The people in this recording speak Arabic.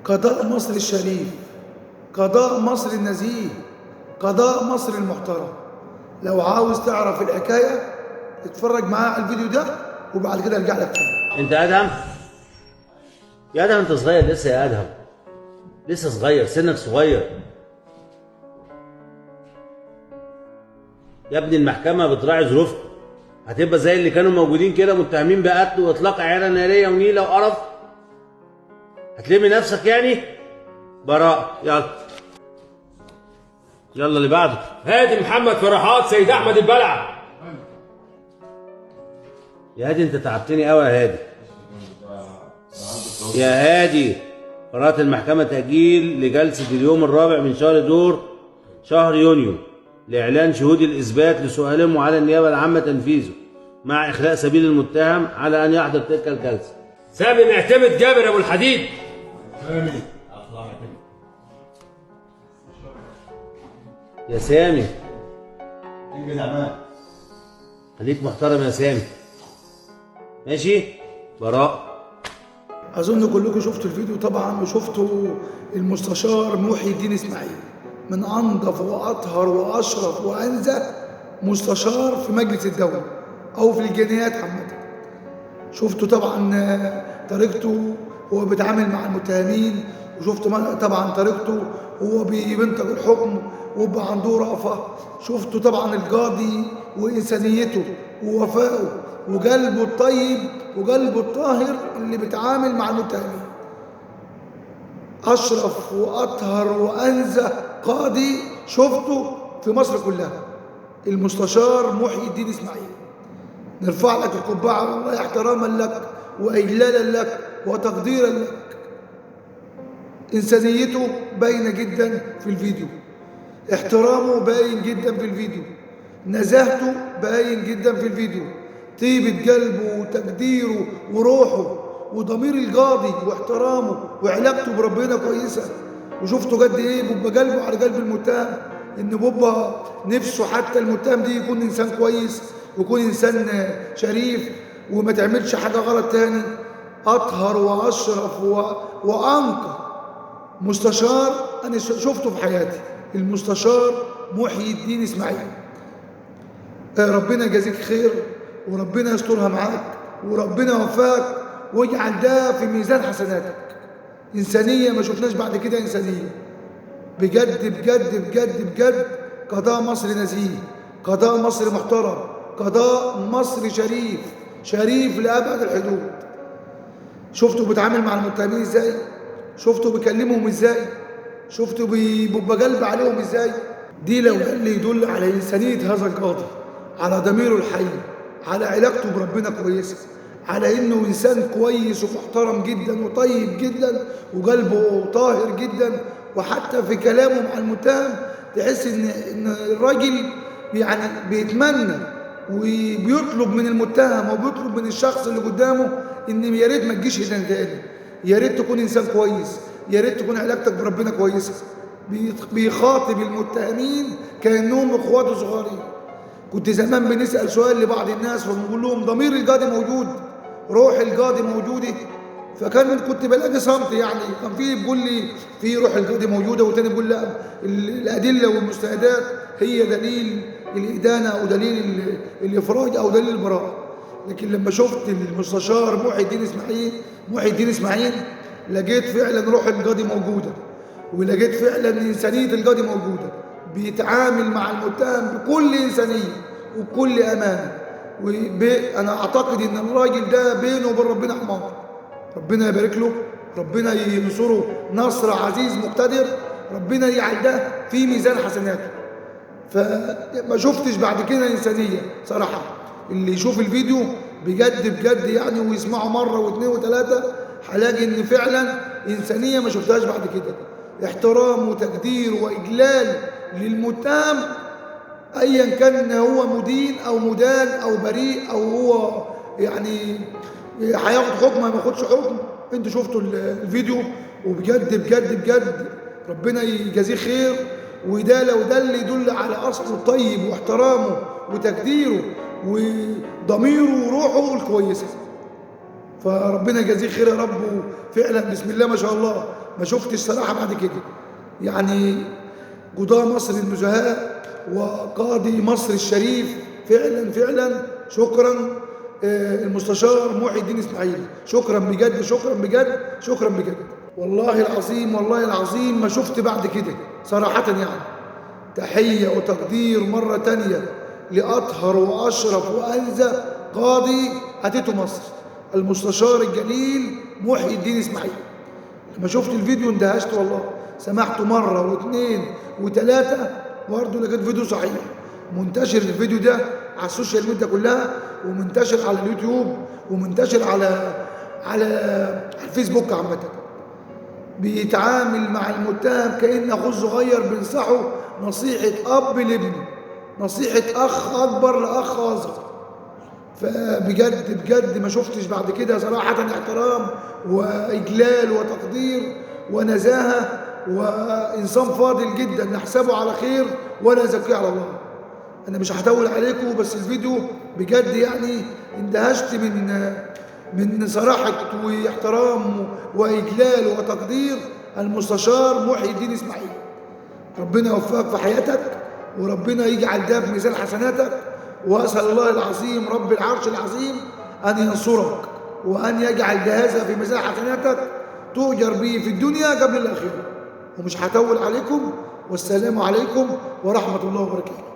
قضاء مصر الشريف، قضاء مصر النزيه، قضاء مصر المحترم. لو عاوز تعرف الحكاية اتفرج معايا على الفيديو ده وبعد كده ارجع لك تاني. انت ادهم؟ يا ادهم انت صغير لسه، يا ادهم لسه صغير، سنك صغير يا ابني. المحكمة بتراعي ظروفكم، هتبقى زي اللي كانوا موجودين كده متهمين بقتل واطلاق عيالة نارية ونيلة وقرف؟ هتلمي نفسك يعني؟ براءة. يلا يلا اللي بعده. هادي محمد فرحات سيد احمد البلع. يا هادي انت تعبتني قوي يا هادي. يا هادي قررت المحكمة تأجيل لجلسة اليوم الرابع من شهر يونيو لإعلان شهود الإثبات لسؤالهم وعلى النيابة العامة تنفيذه، مع إخلاء سبيل المتهم على أن يحضر تلك الجلسة. سامي معتمد جابر أبو الحديد. يا سامي خليك محترم يا سامي، ماشي؟ براء. اظن كلكم شفتوا الفيديو طبعا، وشفتوا المستشار محي الدين اسماعيل من انظف واطهر واشرف وانزه مستشار في مجلس الدوله او في الجنايات عامه. شفتوا طبعا طريقته وهو بيتعامل مع المتهمين، وشفتوا طبعا طريقته وهو بينطق الحكم ويبقى عنده رأفة. شفتوا طبعا القاضي وإنسانيته ووفائه وقلبه الطيب وقلبه الطاهر اللي بيتعامل مع المتهمين. أشرف وأطهر وأنزه قاضي شفته في مصر كلها المستشار محي الدين إسماعيل. نرفع لك القبعة والله احتراما لك وإجلالا لك وتقديرا لك. إنسانيته باينة جدا في الفيديو، احترامه باين جدا في الفيديو، نزاهته باين جدا في الفيديو، طيبة قلبه وتقديره وروحه وضمير القاضي واحترامه وعلاقته بربنا كويسة. وشفتوا قد ايه بيبقى قلبه على قلب المتهم، ان بيبقى نفسه حتى المتهم دي يكون انسان كويس ويكون انسان شريف وما تعملش حاجة غلط تاني. اطهر واشرف وانقى مستشار انا شفته في حياتي المستشار محي الدين اسماعيل. ربنا يجازيك خير وربنا يسترها معاك وربنا يوفقك واجعل ده في ميزان حسناتك. إنسانية ما شفناش بعد كده، إنسانية بجد بجد بجد بجد. قضاء مصر نزيه، قضاء مصر محترم، قضاء مصر شريف، شريف لأبعد الحدود. شفتوا بيتعامل مع المتهمين ازاي؟ شفتوا بيكلمهم ازاي؟ شفتوا بيبقى قلب عليهم ازاي؟ دي لو قال لي يدل على إنسانية هذا القاضي، على ضميره الحي، على علاقته بربنا كويسة، على انه انسان كويس ومحترم جدا وطيب جدا وقلبه طاهر جدا. وحتى في كلامه مع المتهم تحس ان الراجل يعني بيتمنى وبيطلب من المتهم وبيطلب من الشخص اللي قدامه ان يا ريت ما تجيش هنا تاني، يا ريت تكون انسان كويس، يا ريت تكون علاقتك بربنا كويسه. بيخاطب المتهمين كانهم اخواته صغارين. كنت زمان بنسال سؤال لبعض الناس فبنقول لهم ضمير القاضي موجود، روح القاضي موجوده، كنت بلاقي صمت. يعني كان في بيقول لي في روح القاضي موجوده، والتاني بيقول لا الادله والمستندات هي دليل الادانه او دليل الافراج او دليل البراءه. لكن لما شفت المستشار محي الدين اسماعيل لقيت فعلا روح القاضي موجوده، ولقيت فعلا انسانيه القاضي موجوده. بيتعامل مع المتهم بكل انسانيه وبكل امانه. انا اعتقد ان الراجل ده بينه وبين ربنا حمار. ربنا يبارك له، ربنا ينصره نصر عزيز مقتدر، ربنا يجعل ده في ميزان حسناته. فما شفتش بعد كده انسانيه صراحه. اللي يشوف الفيديو بجد بجد يعني ويسمعه مره واثنين وثلاثه هلاقي ان فعلا انسانيه ما شفتهاش بعد كده. احترام وتقدير واجلال للمتهم ايا كان هو مدين او مدان او بريء او هو يعني هياخد حكم ما ياخدش حكم. انتوا شفتوا الفيديو وبجد بجد بجد ربنا يجازيه خير. وده لو ده اللي يدل على اصله الطيب واحترامه وتقديره وضميره وروحه الكويسه. فربنا يجازيه خير يا رب. فعلا بسم الله ما شاء الله ما شفتش صراحة بعد كده. يعني قضاة مصر النزهاء وقاضي مصر الشريف فعلا شكرا. المستشار محي الدين اسماعيل، شكرا بجد شكرا بجد شكرا بجد. والله العظيم ما شفت بعد كده صراحة. يعني تحية وتقدير مرة تانية لأطهر وأشرف وأنزه قاضي أتيته مصر، المستشار الجليل محي الدين اسماعيل. لما شفت الفيديو اندهشت والله، سمعته مرة واثنين وثلاثة برضه لقيت فيديو صحيح منتشر. الفيديو ده على السوشيال ميديا كلها، ومنتشر على اليوتيوب، ومنتشر على الفيسبوك عامة. بيتعامل مع المتهم كأن أخوه الصغير بينصحه نصيحة أب لابنه، نصيحة أخ أكبر لأخ أصغر. فبجد ما شفتش بعد كده صراحة احترام وإجلال وتقدير ونزاهة، وإنسان فاضل جدا نحسبه على خير ولا زكيه على الله. أنا مش هطول عليكم، بس الفيديو بجد يعني اندهشت من صراحة واحترام وإجلال وتقدير المستشار محي الدين اسماعيل. ربنا يوفقك في حياتك، وربنا يجعل ده في ميزان حسناتك، وأسأل الله العظيم رب العرش العظيم أن ينصرك، وأن يجعل هذا في ميزان حسناتك تؤجر به في الدنيا قبل الآخرة. ومش هطول عليكم، والسلام عليكم ورحمة الله وبركاته.